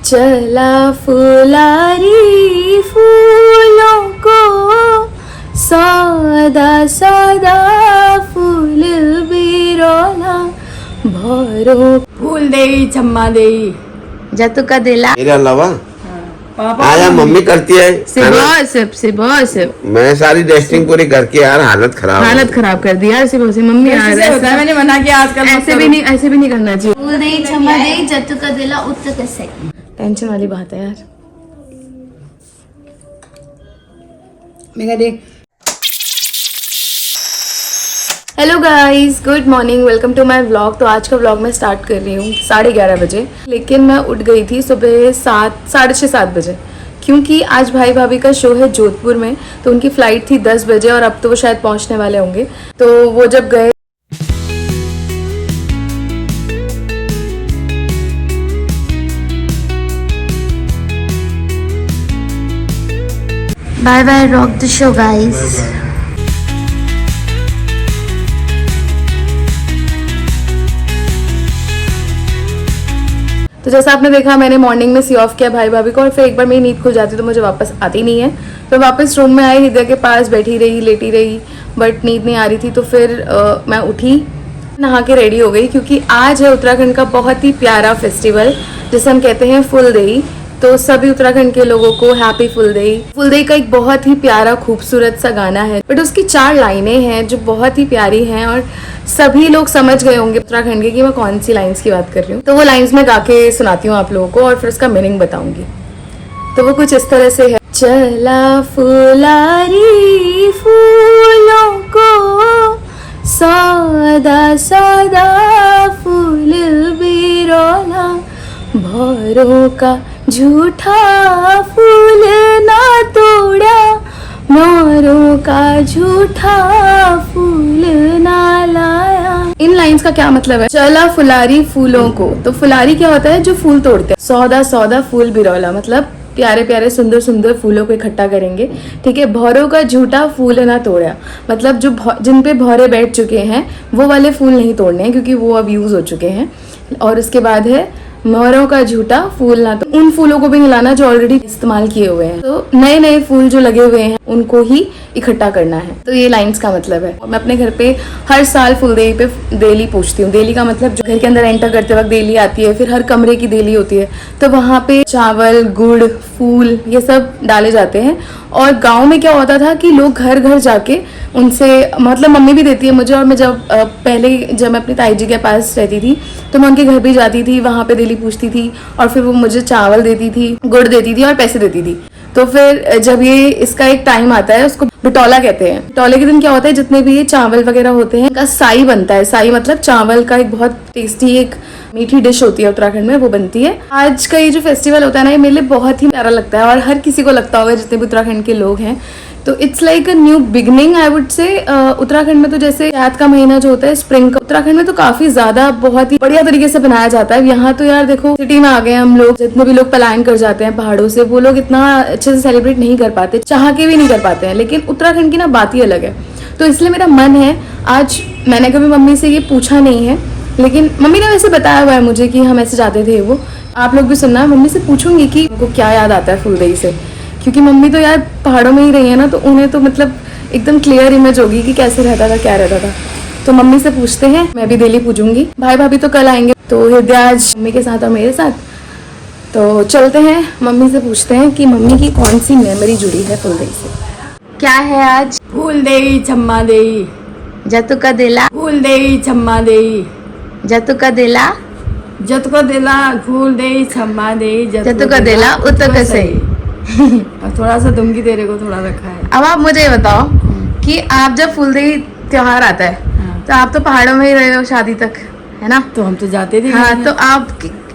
चला फुलारी फूलों को सौदा सौदा फूल बिरोला भरो फूल देई चम्मा देई जतु का दिला मेरे अलावा पापा आया मम्मी करती है सिर्फ मैं सारी टेस्टिंग पूरी करके यार हालत खराब कर दिया सिर्फ मम्मी ऐसे होता है, मैंने मना किया आजकल मत ऐसे करो। भी नहीं करना चाहिए। फूल देई क्षमा देई जतु का दिला उत्तर कसे टेंशन वाली बात है यार। मैंने देख hello guys, good morning, welcome to my vlog. तो आज का व्लॉग मैं स्टार्ट कर रही हूँ 11:30 बजे, लेकिन मैं उठ गई थी सुबह 7 बजे, क्योंकि आज भाई भाभी का शो है जोधपुर में। तो उनकी फ़्लाइट थी 10 बजे और अब तो वो शायद पहुँचने वाले होंगे। तो वो जब गए bye bye rock the show guys. तो जैसा आपने देखा, मैंने मॉर्निंग में सी ऑफ किया भाई भाभी को और फिर एक बार मेरी नींद खुल जाती तो मुझे वापस आती नहीं है। तो वापस रूम में आई, हृदय के पास बैठी रही, लेटी रही, बट नींद नहीं आ रही थी। तो फिर मैं उठी, नहा के रेडी हो गई, क्योंकि आज है उत्तराखंड का बहुत ही प्यारा फेस्टिवल जिसे हम कहते हैं फुलदेई। तो सभी उत्तराखंड के लोगों को हैप्पी फुलदेई। फुलदेई का एक बहुत ही प्यारा खूबसूरत सा गाना है, बट उसकी 4 लाइनें हैं जो बहुत ही प्यारी हैं और सभी लोग समझ गए होंगे उत्तराखंड के कि मैं कौन सी लाइंस की बात कर रही हूँ। तो वो लाइंस मैं गा के सुनाती हूँ आप लोगों को और फिर उसका मीनिंग बताऊंगी। तो वो कुछ इस तरह से है। चला फुलारी फूलों को सौदा सौदा फूल बिरोला भौरों का झूठा फूल ना तोड़ा मोरों का झूठा फूल ना लाया। इन लाइंस का क्या मतलब है? चला फुलारी फूलों को, तो फुलारी क्या होता है? जो फूल तोड़ते हैं। सौदा सौदा फूल बिरौला मतलब प्यारे प्यारे सुंदर सुंदर फूलों को इकट्ठा करेंगे, ठीक है। भौरों का झूठा फूल ना तोड़ा मतलब जो जिन पे भौरे बैठ चुके हैं वो वाले फूल नहीं तोड़ने हैं, क्योंकि वो अब यूज हो चुके हैं। और उसके बाद है मोरों का झूठा फूल ना, तो उन फूलों को भी हिलाना जो ऑलरेडी इस्तेमाल किए हुए हैं। तो नए नए फूल जो लगे हुए हैं उनको ही इकट्ठा करना है। तो ये लाइंस का मतलब है। मैं अपने घर पे हर साल फुलदेई पे देली पूछती हूँ। देली का मतलब जो घर के अंदर एंटर करते वक्त देली आती है, फिर हर कमरे की देली होती है। तो वहाँ पे चावल, गुड़, फूल ये सब डाले जाते हैं। और गाँव में क्या होता था कि लोग घर घर जाके उनसे, मतलब मम्मी भी देती है मुझे, और मैं जब मैं अपनी ताई जी के पास रहती थी तो मैं उनके घर भी जाती थी, वहाँ पे देली पूछती थी और फिर वो मुझे चावल देती थी, गुड़ देती थी और पैसे देती थी। तो फिर जब ये इसका एक टाइम आता है, उसको बिटौला कहते हैं। बिटौले के दिन क्या होता है, जितने भी ये चावल वगैरह होते हैं इनका साई बनता है। साई मतलब चावल का एक बहुत टेस्टी एक मीठी डिश होती है उत्तराखंड में, वो बनती है। आज का ये जो फेस्टिवल होता है ना, ये मेरे लिए बहुत ही प्यारा लगता है और हर किसी को लगता होगा जितने भी उत्तराखंड के लोग हैं। तो it's like a new beginning I would say. Uttarakhand में तो जैसे चैत का महीना जो होता है स्प्रिंग का, उत्तराखंड में तो काफी ज्यादा बहुत ही बढ़िया तरीके से बनाया जाता है। यहाँ तो यार देखो, सिटी में आ गए हम लोग, जितने भी लोग पलायन कर जाते हैं पहाड़ों से, वो लोग इतना अच्छे से सेलिब्रेट नहीं कर पाते, चाह के भी नहीं कर पाते हैं। लेकिन उत्तराखंड की ना बात ही अलग है। तो इसलिए मेरा मन है, आज मैंने कभी मम्मी से ये पूछा नहीं है, लेकिन मम्मी ने वैसे बताया हुआ है मुझे कि हम ऐसे जाते थे। वो आप लोग भी सुनना, मम्मी से पूछूंगी कि उनको क्या याद आता है फुलदेई से, क्योंकि मम्मी तो यार पहाड़ों में ही रही है ना, तो उन्हें तो मतलब एकदम क्लियर इमेज होगी कि कैसे रहता था, क्या रहता था। तो मम्मी से पूछते हैं, मैं भी डेली पूछूंगी। भाई भाभी तो कल आएंगे, तो हृदय आज मम्मी के साथ और मेरे साथ। तो चलते हैं, मम्मी से पूछते हैं कि मम्मी की कौन सी मेमोरी जुड़ी है फुलदेई से। क्या है आज? फूल देई चम्मा देई जतु का दिला फूल देई चम्मा देई जतु का दिला जत को दिला फूल देई चम्मा देई जतु का दिला उत्तर कसे। और थोड़ा सा दूंगी तेरे को, थोड़ा रखा है। अब आप मुझे ये बताओ कि आप जब फुलदेई त्योहार आता है तो आप तो पहाड़ों में ही रहे हो शादी तक, है ना? तो हम तो जाते थे। हाँ, तो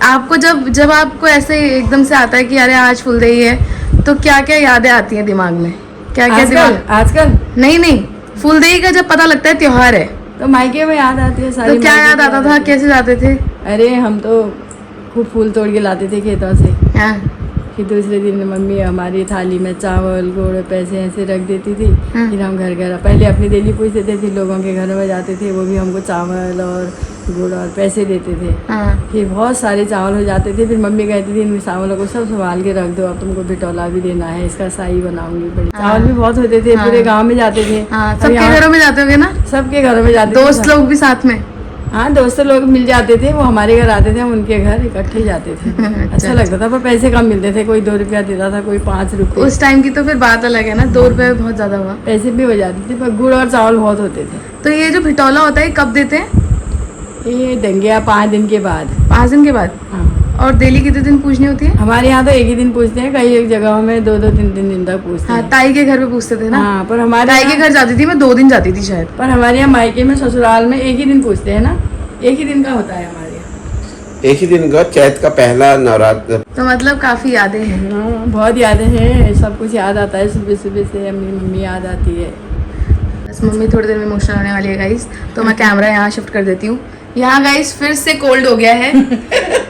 आपको जब आपको ऐसे एकदम से आता है कि अरे आज फुलदेई है, तो क्या क्या यादें आती हैं दिमाग में? क्या क्या दिमाग? आजकल नहीं, फुलदेई का जब पता लगता है त्योहार है, तो मायके में याद आती है सारी। तो क्या याद आता था? कैसे जाते थे? अरे हम तो खूब फूल तोड़ के लाते थे खेतों से। हाँ, फिर दूसरे दिन मम्मी हमारी थाली में चावल, गुड़, पैसे ऐसे रख देती थी। फिर हम घर घर पहले अपनी डेली पूछते थे, फिर लोगों के घरों में जाते थे, वो भी हमको चावल और गुड़ और पैसे देते थे। हाँ फिर बहुत सारे चावल हो जाते थे, फिर मम्मी कहती थी इन चावलों को सब संभाल के रख दो, अब तुमको बिटौला भी देना है, इसका साई बनाऊंगी। बड़ी चावल भी बहुत होते थे, पूरे गांव में जाते थे। हाँ, अब सबके यहाँ घरों में जाते होगे ना, सबके घरों में जाते थे। दोस्त लोग भी साथ में। हाँ, दोस्त लोग मिल जाते थे, वो हमारे घर आते थे, हम उनके घर इकट्ठे जाते थे। अच्छा लगता था, पर पैसे कम मिलते थे, कोई 2 रुपया देता था, कोई 5 रुपये। उस टाइम की तो फिर बात अलग है ना, 2 रुपए बहुत ज्यादा हुआ। पैसे भी हो जाते थे, पर गुड़ और चावल बहुत होते थे। तो ये जो भिटौला होता है ये कब देते हैं? ये दंगिया 5 दिन के बाद। 5 दिन के बाद। हाँ, और डेली कितने दिन पूछनी होती है? हमारे यहाँ तो एक ही दिन पूछते हैं, कई एक जगहों में 2-2 3-3 दिन तक पूछते हाँ, हैं। ताई के घर पे पूछते थे ना। हाँ, पर हमारे ताई के घर जाती थी मैं, 2 दिन जाती थी शायद। पर हमारे यहाँ मायके में ससुराल में एक ही दिन पूछते हैं ना, एक ही दिन का होता है हमारे यहाँ। एक ही दिन का चैत का पहला नवरात्र। तो मतलब काफी यादें हैं। हाँ, बहुत यादें हैं, सब कुछ याद आता है, सुबह सुबह से अपनी मम्मी याद आती है। बस मम्मी थोड़ी देर में इमोशनल होने वाली है गाइस, तो मैं कैमरा यहाँ शिफ्ट कर देती हूँ। यहाँ गाइस फिर से कोल्ड हो गया है।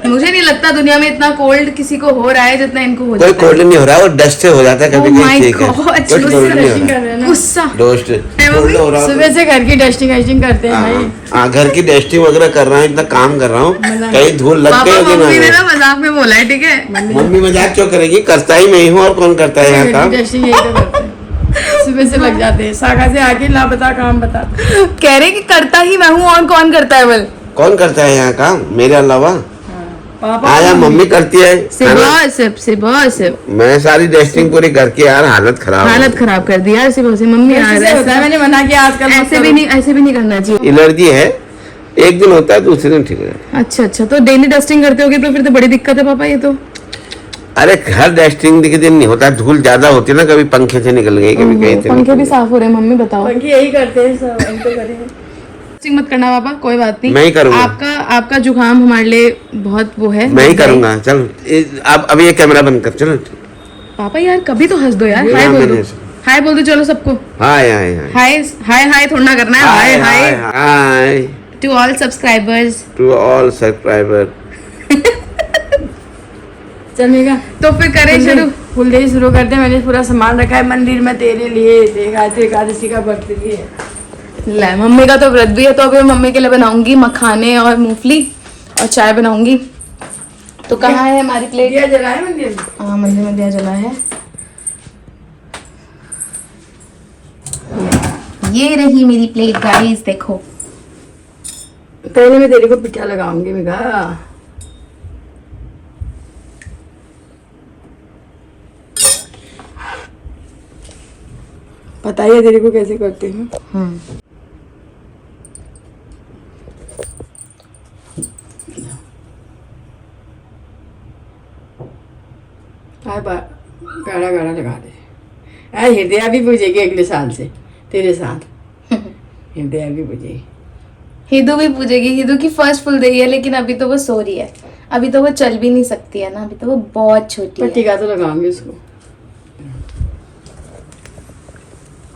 मुझे नहीं लगता दुनिया में इतना कोल्ड किसी को हो रहा है जितना इनको हो कोई जाता है। कोल्ड नहीं हो रहा, वो डस्ट से हो जाता है कभी Oh कभी। my ठीक है, God, कुछ गुस्सा कोल्ड नहीं हो डस्टिंग रहा। कर रहे हैं ना, गुस्सा। डस्ट कोल्ड हो रहा। सुबह से घर की डस्टिंग करते हैं भाई। हाँ, घर की डस्टिंग वगैरह कर रहा हूँ, इतना काम कर रहा हूँ, कहीं धूल लग पापा गई मम्मी ने कि ना मजाक में बोला है, ठीक है? मम्मी मजाक क्यों करेगी, करता ही मैं ही हूँ, और कौन करता है यहाँ काम। डस्टिंग यही तो करते हैं, सुबह से लग जाते हैं, शाखा से आके लापता काम बता। कह रहे कि करता ही मैं हूँ, और कौन करता है? बोल कौन करता है यहाँ काम मेरे अलावा? पापा आया मम्मी करती है खाना। सिर्फ मैं सारी डस्टिंग पूरी करके यार हालत खराब हो हालत खराब कर दी यार सिर्फ मम्मी यार। ऐसे होता है, मैंने मना किया आजकल मत ऐसे करो। भी नहीं करना चाहिए। गई। एलर्जी है, एक दिन होता है, दूसरे दिन ठीक है। अच्छा, तो डेली डस्टिंग करते होगे तो फिर तो बड़ी दिक्कत है पापा ये तो। अरे घर डस्टिंग के दिन नहीं होता, धूल ज्यादा होती है ना, कभी पंखे से निकल गई, कभी कहीं से पंखे निकल भी गई। साफ हो रहे हैं मम्मी, बताओ। पंखी यही करते हैं सब, हम तो करेंगे। डस्टिंग मत करना पापा, कोई बात नहीं। मैं ही करूंगा। आपका जुकाम हमारे लिए बहुत वो है। मैं ही करूंगा। चल अब अभी ये कैमरा बंद कर, चलो। पापा यार कभी तो हंस दो यार, हाँ, हाय बोल दो, मैंने- हाय बोल दो चलो सबको। हाय हाय हाय हाय थोड़ा ना करना है, hi hi hi to all subscribers. To all subscriber. चलेगा तो फिर करें शुरू। फुलदेही शुरू करते हैं। मैंने पूरा सामान रखा है मंदिर में तेरे लिए, देखा एकादशी का व्रत के लिए। ले मम्मी का तो व्रत भी है, तो अभी मैं मम्मी के लिए बनाऊंगी मखाने और मूंगफली और चाय बनाऊंगी। तो कहाँ है हमारी प्लेट? दिया जला है मंदिर में। हाँ, मंदिर में दिया जला है। ये रही मेरी प्लेट गाइस, देखो। पहले मैं तेरे को पिठा लगाऊंगी मेघा। पता ही है तेरे को कैसे करते हैं। गाढ़ा गाढ़ा लगा दे। हृदया भी पूजेगी अगले साल से तेरे साथ। हृदया भी पूजेगी। हिदू भी पूजेगी। हिदू की फर्स्ट फुल देही है, लेकिन अभी तो वो सो रही है, अभी तो वो चल भी नहीं सकती है ना, अभी तो वो बहुत छोटी पर है। टीका तो लगाऊंगी उसको।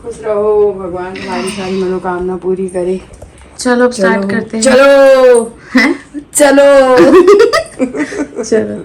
खुश रहो, भगवान तुम्हारी सारी मनोकामना पूरी करे। चलो अब स्टार्ट करते हैं। चलो हैं? चलो चलो।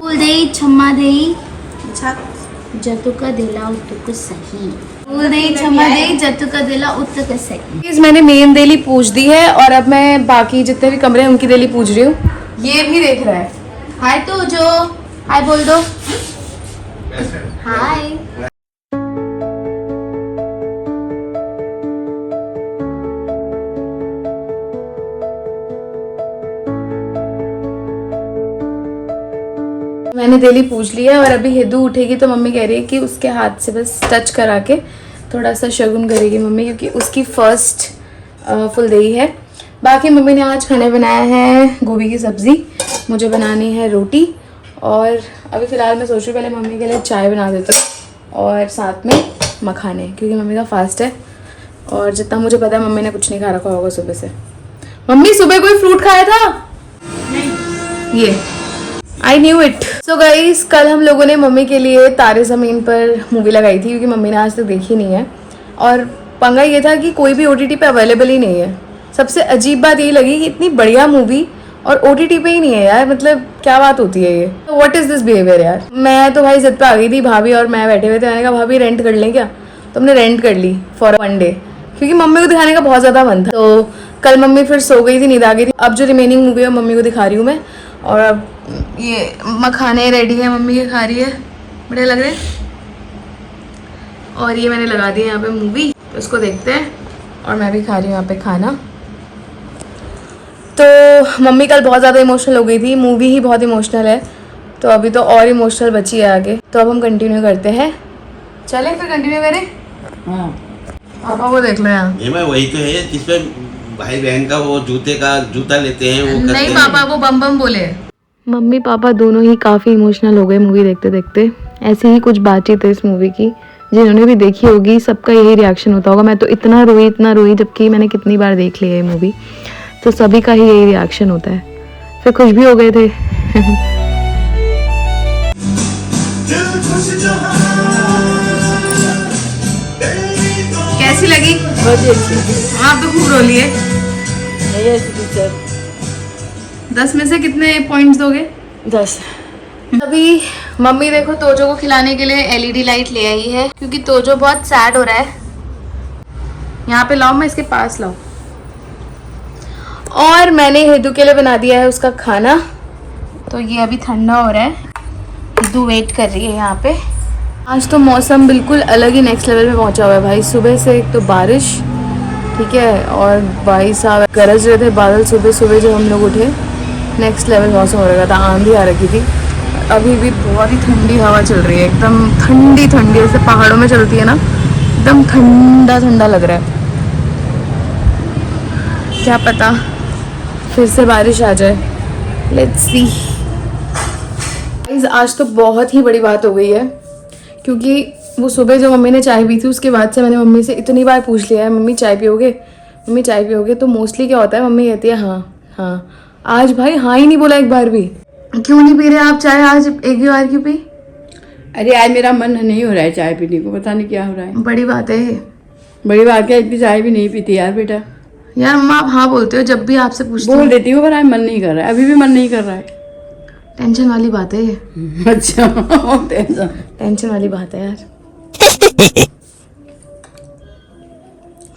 फुलदेही छम्मा देही जतुका दिला उतुक सही। फुलदेही छम्मा देही जतुका दिला उतुक सही। Guys, मैंने मेन देली पूछ दी है और अब मैं बाकी जितने भी कमरे हैं उनकी देली पूछ रही हूँ। ये भी देख रहा है। हाय तो जो हाय बोल दो। हाय। मैंने देली पूछ ली है और अभी हिदू उठेगी तो मम्मी कह रही है कि उसके हाथ से बस टच करा के थोड़ा सा शगुन करेगी मम्मी, क्योंकि उसकी फर्स्ट फुल देही है। बाकी मम्मी ने आज खाने बनाया है गोभी की सब्ज़ी, मुझे बनानी है रोटी, और अभी फ़िलहाल मैं सोच रही हूँ पहले मम्मी के लिए चाय बना देती हूँ और साथ में मखाने, क्योंकि मम्मी का फास्ट है। और जितना मुझे पता है मम्मी ने कुछ नहीं खा रखा होगा सुबह से। मम्मी सुबह कोई फ्रूट खाया था? नहीं। ये I knew it. So guys, कल हम लोगों ने मम्मी के लिए तारे ज़मीन पर मूवी लगाई थी क्योंकि मम्मी ने आज तक देखी नहीं है। और पंगा ये था कि कोई भी OTT पे अवेलेबल ही नहीं है। सबसे अजीब बात यही लगी कि इतनी बढ़िया मूवी और OTT पे ही नहीं है यार, मतलब क्या बात होती है ये। तो व्हाट इज़ दिस बिहेवियर यार। मैं तो भाई जिद पे आ गई थी, भाभी और मैं बैठे हुए थे। मैंने कहा भाभी रेंट कर लें क्या, तो हमने रेंट कर ली फॉर 1 डे, क्योंकि मम्मी को दिखाने का बहुत ज़्यादा मन था। तो कल मम्मी फिर सो गई थी, नींद आ गई थी। अब जो रिमेनिंग मूवी है मम्मी को दिखा रही हूँ मैं। और अब ये मखाने रेडी है, मम्मी ये खा रही है, बढ़िया लग रहे हैं। और ये मैंने लगा दी है यहाँ पे मूवी, तो इसको देखते हैं। और मैं भी खा रही हूँ यहाँ पे खाना। तो मम्मी कल बहुत ज़्यादा इमोशनल हो गई थी, मूवी ही बहुत इमोशनल है, तो अभी तो और इमोशनल बची है आगे। तो अब हम कंटिन्यू करते हैं, चलें फिर कंटिन्यू करें। हाँ पापा को देख लो यहाँ। ये मैं वही तो है जिसपे भाई बहन का वो जूता लेते हैं, वो करते नहीं हैं। पापा वो बम बम बोले। मम्मी पापा दोनों ही काफ़ी इमोशनल हो गए मूवी देखते देखते। ऐसी ही कुछ बातचीत है इस मूवी की, जिन्होंने भी देखी होगी सबका यही रिएक्शन होता होगा। मैं तो इतना रोई, जबकि मैंने कितनी बार देख लिया ये मूवी, तो सभी का ही यही रिएक्शन होता है। फिर खुश भी हो गए थे। कैसी लगी? बहुत ही अच्छी। आप तो खूब रोली है। नहीं ऐसी पिक्चर 10 में से कितने पॉइंट्स दोगे? 10। अभी मम्मी देखो तोजो को खिलाने के लिए LED लाइट ले आई है, क्योंकि तोजो बहुत सैड हो रहा है। यहाँ पे लाओ, मैं इसके पास लाऊं। और मैंने हिदू के लिए बना दिया है उसका खाना, तो ये अभी ठंडा हो रहा है। हिदू वेट कर रही है यहाँ पे। आज तो मौसम बिल्कुल अलग ही नेक्स्ट लेवल पे पहुँचा हुआ है भाई। सुबह से एक तो बारिश, ठीक है, और भाई साहब गरज रहे थे बादल सुबह सुबह जब हम लोग उठे। नेक्स्ट लेवल मौसम हो रहा था, आंधी आ रखी थी। अभी भी बहुत ही ठंडी हवा चल रही है, एकदम ठंडी ठंडी, जैसे पहाड़ों में चलती है ना, एकदम ठंडा ठंडा लग रहा है। क्या पता फिर से बारिश आ जाए, लेट्स सी। आज तो बहुत ही बड़ी बात हो गई है, क्योंकि वो सुबह जो मम्मी ने चाय पी थी उसके बाद से मैंने मम्मी से इतनी बार पूछ लिया है, मम्मी चाय पियोगे, मम्मी चाय पियोगे। तो मोस्टली क्या होता है, मम्मी कहती है हाँ हाँ। आज भाई हाँ ही नहीं बोला एक बार भी। क्यों नहीं पी रहे आप चाय आज, एक भी बार क्यों पी? अरे आज मेरा मन नहीं हो रहा है चाय पीने को, पता नहीं क्या हो रहा है। बड़ी बात है ये। बड़ी बात क्या, इतनी चाय भी नहीं पीती यार बेटा। यार मम्मा आप हाँ बोलते हो जब भी आपसे पूछती बोल हूँ। देती हूँ पर आज मन नहीं कर रहा है, अभी भी मन नहीं कर रहा है। टेंशन वाली बात है ये, अच्छा टेंशन टेंशन वाली बात है यार।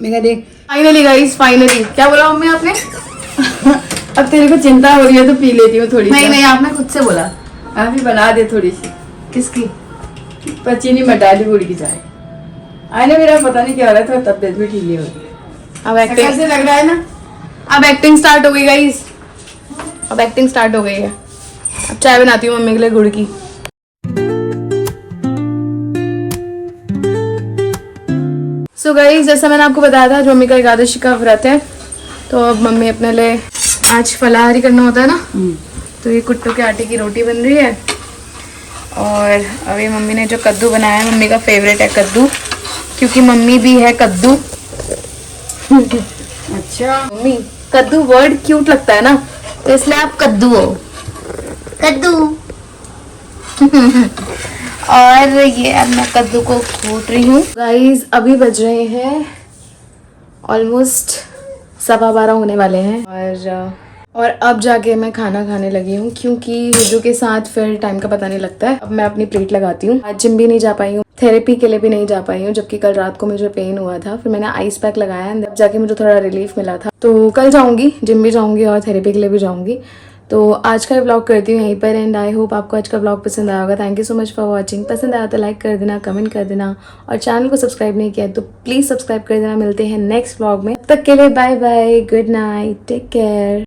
मैं देख फाइनली गाइस, फाइनली। क्या बोला मम्मी आपने? अब तेरे को चिंता हो रही है तो पी लेती हूँ थोड़ी। नहीं नहीं, आपने खुद से बोला। आप भी बना दे थोड़ी सी। किसकी? पर चीनी मटा दी गुड़ की चाय। आने मेरा पता नहीं क्या हो रहा है, थोड़ा तबियत भी ठीक नहीं हो रही है। अब एक्टिंग कैसे लग रहा है ना, अब एक्टिंग स्टार्ट हो गई गाइस, अब एक्टिंग स्टार्ट हो गई है। अब चाय बनाती हूँ मम्मी के लिए गुड़ की। सो गाइस, जैसा मैंने आपको बताया था, आज मम्मी का एकादशी का व्रत है, तो अब मम्मी अपने लिए आज फलाहारी करना होता है ना, तो ये कुट्टू के आटे की रोटी बन रही है। और अभी मम्मी ने जो कद्दू बनाया है, मम्मी का फेवरेट है कद्दू, क्योंकि मम्मी भी है कद्दू। अच्छा मम्मी कद्दू वर्ड क्यूट लगता है ना, तो इसलिए आप कद्दू हो। कद्दू। और ये अब मैं कद्दू को कूट रही हूँ। गाइस अभी बज रहे हैं ऑलमोस्ट 12:15 होने वाले हैं, और अब जाके मैं खाना खाने लगी हूँ, क्योंकि हिजू के साथ फिर टाइम का पता नहीं लगता है। अब मैं अपनी प्लेट लगाती हूँ। आज जिम भी नहीं जा पाई हूँ, थेरेपी के लिए भी नहीं जा पाई हूँ, जबकि कल रात को मुझे पेन हुआ था, फिर मैंने आइस पैक लगाया, अब जाके मुझे थोड़ा रिलीफ मिला था। तो कल जाऊँगी, जिम भी जाऊँगी और थेरेपी के लिए भी जाऊँगी। तो आज का व्लॉग करती हूँ यहीं पर, एंड आई होप आपको आज का व्लॉग पसंद आया होगा। Thank you so much for watching. पसंद आया तो लाइक कर देना, कमेंट कर देना, और चैनल को सब्सक्राइब नहीं किया तो प्लीज़ सब्सक्राइब कर देना। मिलते हैं नेक्स्ट व्लॉग में, तब तक के लिए bye bye, good night, take care.